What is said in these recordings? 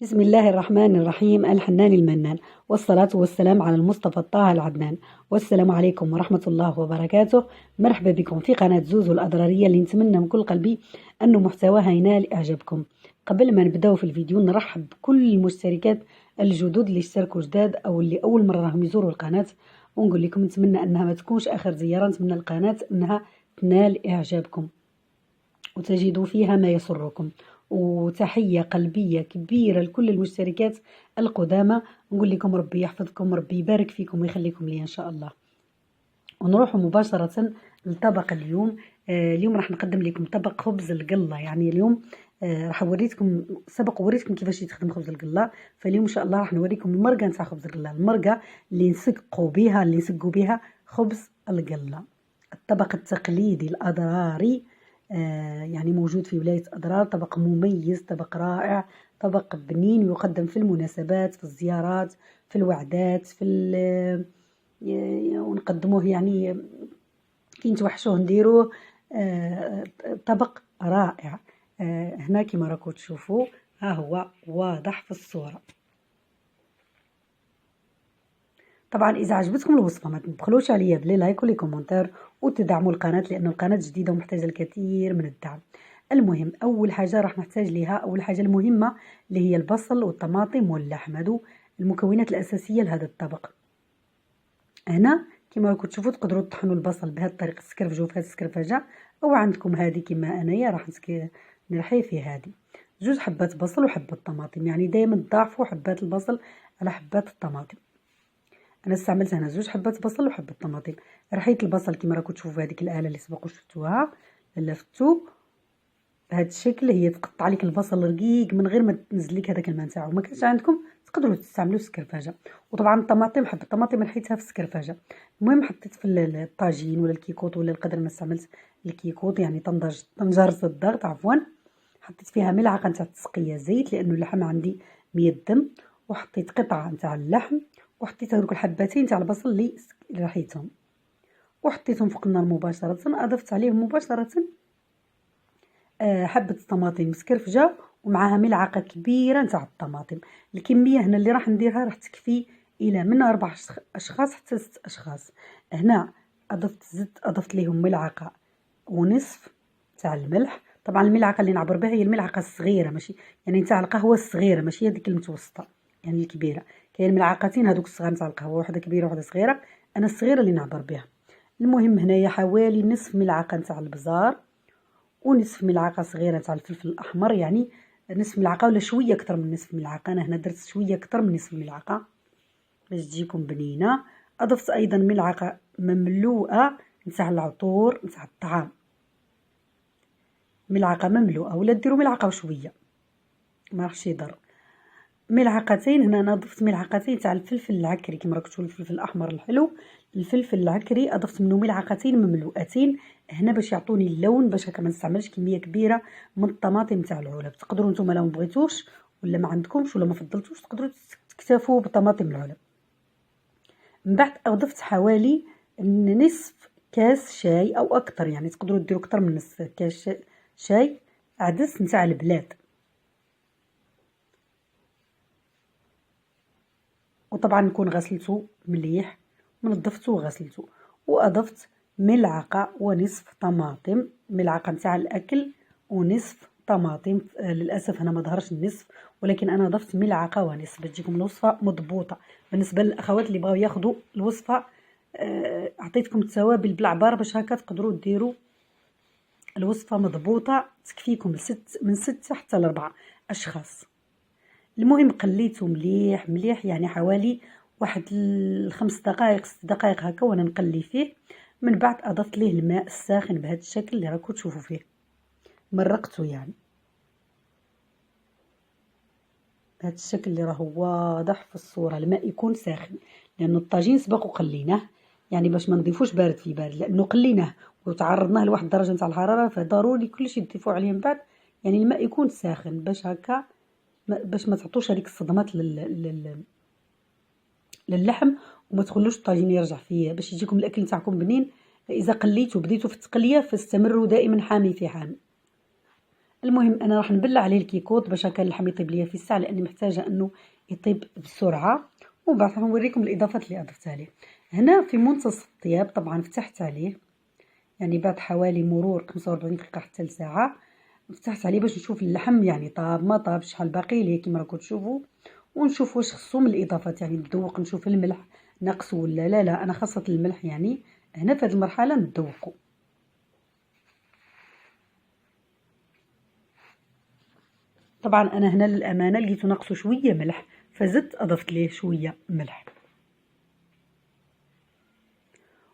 بسم الله الرحمن الرحيم الحنان المنان، والصلاة والسلام على المصطفى الطه العدنان. والسلام عليكم ورحمة الله وبركاته. مرحبا بكم في قناة زوزو الأضرارية اللي نتمنى من كل قلبي أنه محتواها ينال إعجابكم. قبل ما نبداو في الفيديو نرحب بكل المشتركات الجدد اللي اشتركوا جداد أو اللي أول مرة راهم يزوروا القناة، ونقول لكم نتمنى أنها ما تكونش آخر زيارة، نتمنى القناة أنها تنال إعجابكم وتجدوا فيها ما يسركم. وتحية قلبية كبيرة لكل المشتركات القدامى، نقول لكم ربي يحفظكم، ربي يبارك فيكم ويخليكم لي إن شاء الله. ونروح مباشرة لطبق اليوم. اليوم راح نقدم لكم طبق خبز القلة. يعني اليوم راح وريتكم سبق وريتكم كيفاش يتخدم خبز القلة، فاليوم ان شاء الله راح نوريكم المرقه نتاع خبز القلة، المرقه اللي نسقوا بها خبز القلة. الطبق التقليدي الأضراري، يعني موجود في ولاية أضرار. طبق مميز، طبق رائع، طبق بنين يقدم في المناسبات، في الزيارات، في الوعدات، ونقدموه يعني كي نتوحشوه نديروه. طبق رائع. هنا كما راكم تشوفوا ها هو واضح في الصورة. طبعا اذا عجبتكم الوصفه ما تبخلوش عليا بلي لايك ولي كومنتار وتدعموا القناه، لان القناه جديده ومحتاجه الكثير من الدعم. المهم اول حاجه راح نحتاج ليها، اول حاجه المهمه اللي هي البصل والطماطم واللحم، هذو المكونات الاساسيه لهذا الطبق. هنا كما راكم تشوفوا تقدروا تطحنوا البصل بهذه الطريقه، تسكرفجوه في هذه السكرفجه، او عندكم هذه كما انايا راح نرحي في هذه جوج حبات بصل وحبه طماطم. يعني دائما تضاعفوا حبات البصل على حبات الطماطم. انا استعملت هنا زوج حبات بصل وحبه طماطم. رحيت البصل كما راكم تشوفوا في هذيك الاله اللي سبقوا شفتوها، لفتو بهذا الشكل. هي تقطع لك البصل رقيق من غير ما تنزل لك هذاك الماء نتاعو. ما كانش عندكم تقدروا تستعملوا السكرفاجه. وطبعا الطماطم، حبه الطماطم رحيتها في السكرفاجه. المهم حطيت في الطاجين ولا الكيكوط، ولا القدر ما استعملت الكيكوط يعني طنجرة الضغط عفوا. حطيت فيها ملعقه نتاع تسقيه زيت لانه اللحم عندي ميدم، وحطيت قطعه نتاع اللحم، وحطيت هذوك الحبتين تاع البصل اللي رحيتهم وحطيتهم فوق النار مباشرة. أضفت عليهم مباشرة حبة الطماطم مسكرفجة ومعها ملعقة كبيرة نتاع الطماطم. الكمية هنا اللي راح نديرها راح تكفي إلى من 4 أشخاص حتى 6 أشخاص. هنا أضفت لهم ملعقة ونصف تاع الملح. طبعا الملعقة اللي نعبر بها هي الملعقة الصغيرة، ماشي يعني نتاع القهوة الصغيرة، ماشي هذيك المتوسطة يعني الكبيرة. كاين ملعقتين هذوك الصغار نتاع القهوة، واحدة كبيرة وواحدة صغيرة، أنا الصغيرة اللي نعبر بها. المهم هنايا حوالي نصف ملعقة نتاع البزار، ونصف ملعقة صغيرة تاع الفلفل الأحمر، يعني نصف ملعقة ولا شوية أكثر من نصف ملعقة. أنا هنا درت شوية أكثر من نصف ملعقة باش تجيكم بنينة. أضفت أيضا ملعقة مملوءة نتاع العطور نتاع الطعام، ملعقة مملوءة، ولا ديروا ملعقة وشوية ما راحش يضر. ملعقتين هنا انا ضفت ملعقتين تاع الفلفل العكري، كما راكم تشوفوا الفلفل الاحمر الحلو، الفلفل العكري اضفت منه ملعقتين مملوءتين هنا باش يعطوني اللون، باش هكا ما نستعملش كميه كبيره من الطماطم تاع العلب. تقدروا نتوما لو ما بغيتوش ولا ما عندكمش ولا ما فضلتوش تقدروا تكتفوا بطماطم العلب. من بعد اضفت حوالي نصف كاس شاي او اكثر، يعني تقدروا ديروا اكثر من نصف كاس شاي عدس نتاع البلاد. وطبعا نكون غسلته مليح ونظفته وغسلته. واضفت ملعقه ونصف طماطم، ملعقه نتاع الاكل ونصف طماطم. للاسف هنا ما ظهرش النصف، ولكن انا ضفت ملعقه ونصف باش تجيكم الوصفه مضبوطه. بالنسبه للاخوات اللي بغاو ياخذوا الوصفه، عطيتكم التوابل بالعبار باش هكا تقدروا ديروا الوصفه مضبوطه تكفيكم من 6 حتى ل 4 اشخاص. المهم قليته مليح مليح، يعني حوالي واحد 5 دقائق 6 دقائق هكا وانا نقلي فيه. من بعد اضفت ليه الماء الساخن بهذا الشكل اللي راكم تشوفوا فيه، مرقته يعني بهذا الشكل اللي راهو واضح في الصوره. الماء يكون ساخن لان الطاجين سبق وقليناه، يعني باش ما نضيفوش بارد في بارد، لانه قليناه وتعرضناه لواحد درجه نتاع الحراره، فضروري كلشي تضيفوا عليه من بعد. يعني الماء يكون ساخن باش هكا باش ما تعطوش هذيك الصدمات للحم، وما تخلوش الطاجين يرجع فيه، باش يجيكم الاكل نتاعكم بنين. اذا قليتوا بديتوا في التقليه فاستمروا دائما حامي في حامي. المهم انا راح نبلع عليه الكيكوط باش هكا اللحم يطيب ليا في الساعه، لاني محتاجه انه يطيب بسرعه. ومن بعد راح نوريكم الاضافات اللي اضفت عليه. هنا في منتصف الطياب طبعا فتحت عليه، يعني بعد حوالي مرور 45 دقيقه حتى لساعه فتحت عليه باش نشوف اللحم يعني طاب ما طاب، شحال باقي ليه كيما راكم تشوفوا، ونشوف واش خصو من الاضافات، يعني ندوق نشوف الملح ناقص ولا لا. انا خاصه الملح يعني هنا في هذه المرحله ندوقه. طبعا انا هنا للامانه لقيته ناقصه شويه ملح، فزدت اضفت ليه شويه ملح.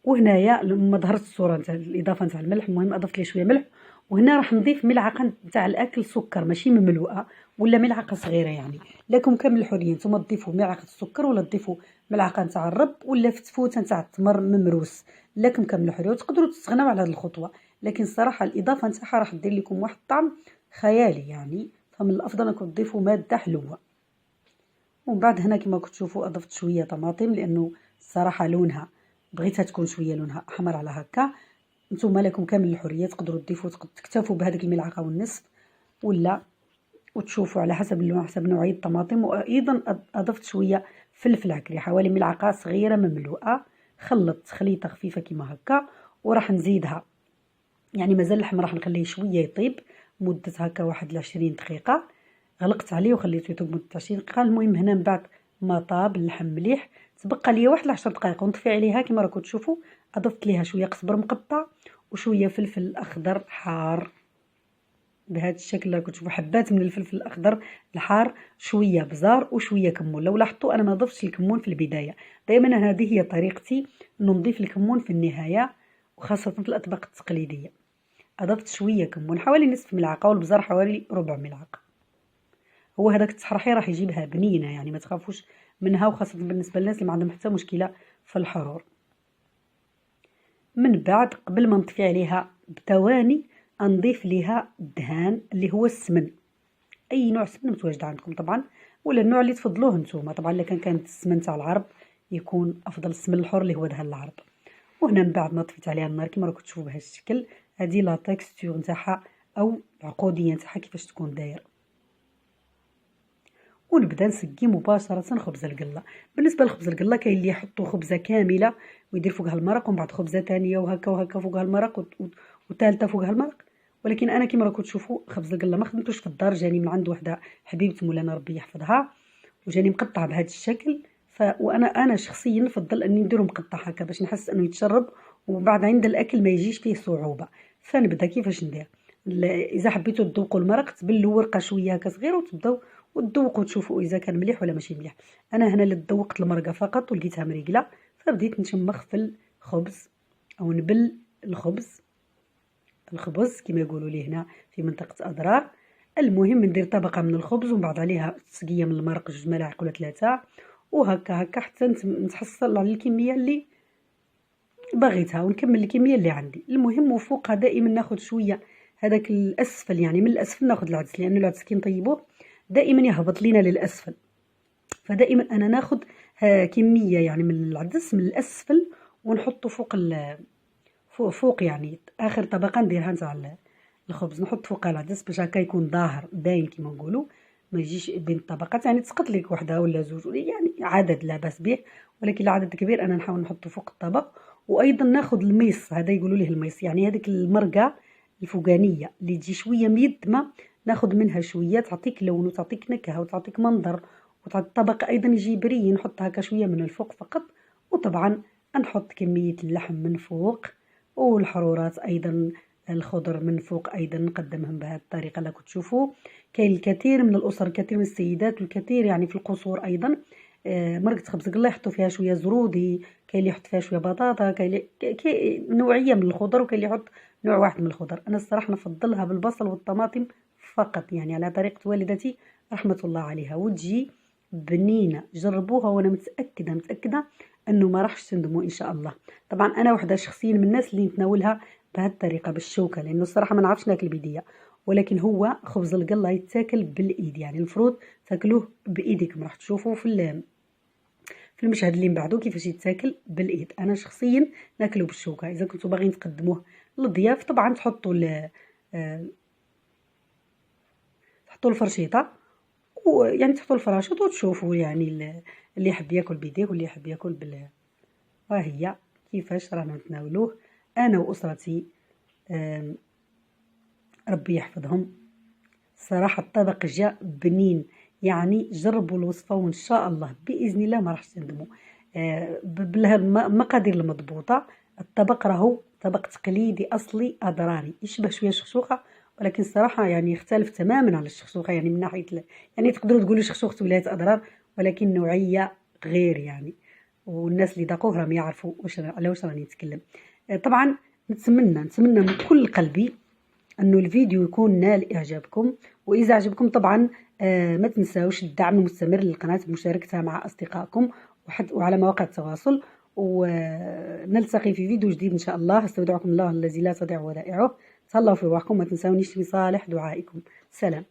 وهنايا لما ظهرت الصوره نتاع الاضافه نتاع الملح، المهم اضفت ليه شويه ملح. وهنا راح نضيف ملعقه نتاع الاكل سكر، ماشي مملوءه ولا ملعقه صغيره، يعني لكم كامل الحريه نتوما تضيفوا ملعقه السكر ولا تضيفوا ملعقه نتاع الرب ولا فتفوته نتاع التمر ممروس، لكم كامل الحريه وتقدروا تستغناو على هذه الخطوه. لكن الصراحه الاضافه نتاعها راح دير لكم واحد الطعم خيالي يعني، فمن الافضل انكم تضيفوا ماده حلوه. ومن بعد هنا كما كنتوا تشوفوا اضفت شويه طماطم، لانه الصراحه لونها بغيتها تكون شويه لونها احمر على هكا. نتوما لكم كامل الحريه، تقدروا تضيفوا تكتفوا بهذيك الملعقه والنصف ولا وتشوفوا على حسب اللون حسب نوعيه الطماطم. وايضا اضفت شويه فلفل عكري، حوالي ملعقه صغيره مملوءه. خلطت خليطه خفيفه كما هكا وراح نزيدها، يعني مازال اللحم راح نخليه شويه يطيب مده هكا واحد 20 دقيقه. غلقت عليه وخليته يطيب مده 20 دقيقه. المهم هنا من بعد ما طاب اللحم مليح تبقى ليا واحد 10 دقائق ونطفي عليها كما راكم تشوفوا. اضفت ليها شويه قزبر مقطع وشويه فلفل اخضر حار بهذا الشكل اللي راكم تشوفوا، حبات من الفلفل الاخضر الحار، شويه بزار وشويه كمون. لو لاحظتوا انا ما ضفتش الكمون في البدايه، دائما هذه هي طريقتي انه نضيف الكمون في النهايه وخاصه في الاطباق التقليديه. اضفت شويه كمون حوالي نصف ملعقه والبزار حوالي ربع ملعقه. هو هذاك التحرحي راح يجيبها بنينه يعني ما تخافوش منها، وخاصه بالنسبه للناس اللي ما عندهم حتى مشكله في الحرور. من بعد قبل ما نطفي عليها بثواني نضيف ليها الدهان اللي هو السمن، اي نوع سمن متواجد عندكم طبعا ولا النوع اللي تفضلوه نتوما. طبعا الا كانت السمن تاع العرب يكون افضل السمن الحر اللي هو دهان العرب. وهنا من بعد ما طفيت عليها النار كما راكم تشوفوا بهذا الشكل، هذه لا تكستور نتاعها او العقوديه نتاعها كيفاش تكون داير. ونبدا نسقي مباشره خبز القله. بالنسبه لخبز القله كاين اللي يحطوا خبزه كامله ويدير فوقها المرق، ومن بعد خبزه ثانيه وهكا وهكا فوقها المرق وثالثه فوقها المرق. ولكن انا كما راكم تشوفوا خبز القله ما خدمتوش في الدار، جاني من عند وحده حبيبه مولانا ربي يحفظها وجاني مقطع بهذا الشكل. وانا شخصيا نفضل اني نديرو مقطع هكا باش نحس انه يتشرب ومن بعد عند الاكل ما يجيش فيه صعوبه. فنبدا كيفاش ندير. اذا حبيتوا تذوقوا المرق تبلوا ورقه شويه هكا صغيره وتبداو وتذوقوا تشوفوا اذا كان مليح ولا ماشي مليح. انا هنا اللي ذوقت المرقه فقط ولقيتها مريقله، فبديت نشمخ في الخبز او نبل الخبز كما يقولوا لي هنا في منطقه اضرار. المهم ندير طبقه من الخبز ومن بعد عليها سقيه من المرق 2 ملاعق ولا 3، وهكا هكا حتى نتحصل على الكميه اللي بغيتها ونكمل الكميه اللي عندي. المهم وفوقها دائما ناخذ شويه هذاك الاسفل، يعني من الاسفل ناخذ العدس، لان العدس كي نطيبوه دائما يهبط لينا للاسفل. فدائما انا ناخذ كميه يعني من العدس من الاسفل ونحطه فوق يعني اخر طبقه نديرها نتاع الخبز، نحط فوقها العدس باش هكا يكون ظاهر باين كيما نقولوا، ما يجيش بين الطبقات يعني تسقط لك وحده ولا زوج يعني عدد لا باس به، ولكن العدد كبير انا نحاول نحطه فوق الطبق. وايضا ناخذ الميص، هذا يقولوا ليه الميص، يعني هذيك المرقه الفوقانيه اللي تجي شويه ميدمه ناخذ منها شويه تعطيك لون وتعطيك نكهه وتعطيك منظر وتعطي الطبق ايضا يجي بري. نحط هكا شويه من الفوق فقط، وطبعا نحط كميه اللحم من فوق والحرورات ايضا الخضر من فوق ايضا نقدمهم بهذه الطريقه اللي تشوفوا. كاين الكثير من الاسر الكثير من السيدات والكثير يعني في القصور ايضا مرقه خبز قله يحطوا فيها شويه زرودي، كاين اللي يحط فيها شويه بطاطا، كاين نوعيه من الخضر وكاين اللي يحط نوع واحد من الخضر. انا الصراحه نفضلها بالبصل والطماطم فقط، يعني على طريقه والدتي رحمه الله عليها، وتجي بنينه. جربوها وانا متاكده انه ما راحش تندموا ان شاء الله. طبعا انا وحده شخصيا من الناس اللي نتناولها بهذه الطريقه بالشوكه، لانه الصراحه ما نعرفش ناكل بيديا، ولكن هو خبز القله يتاكل بالايد، يعني المفروض تاكلوه بايدكم. راح تشوفوا في المشهد اللي من بعده كيفاش يتاكل بالايد. انا شخصيا ناكله بالشوكه. اذا كنتوا باغيين تقدموه للضياف طبعا تحطوا تحطوا الفرشيطه ويعني تحطوا الفراشوط وتشوفوا يعني اللي يحب ياكل بيديه واللي يحب ياكل ها هي كيفاش رانا نتناولوه انا واسرتي. ربي يحفظهم. صراحه الطبق جاء بنين، يعني جربوا الوصفه وان شاء الله باذن الله ما راحش تندموا. بالمقادير المضبوطه. الطبق راهو طبق تقليدي اصلي اضراري، يشبه شويه الشخشوخه ولكن الصراحه يعني يختلف تماما على الشخشوخه، يعني من ناحيه يعني تقدروا تقولوا شخشوخه ولايه اضرار ولكن نوعيه غير يعني. والناس اللي ذاقوه راهم يعرفوا على واش راني نتكلم. طبعا نتمنى من كل قلبي انه الفيديو يكون نال اعجابكم، واذا عجبكم طبعا ما تنساوش الدعم المستمر للقناه بمشاركتها مع اصدقائكم وعلى مواقع التواصل. ونلتقي في فيديو جديد ان شاء الله. استودعكم الله الذي لا تضيع ودائعه. تهلاو في رواحكم، ما تنسونيش في صالح دعائكم. سلام.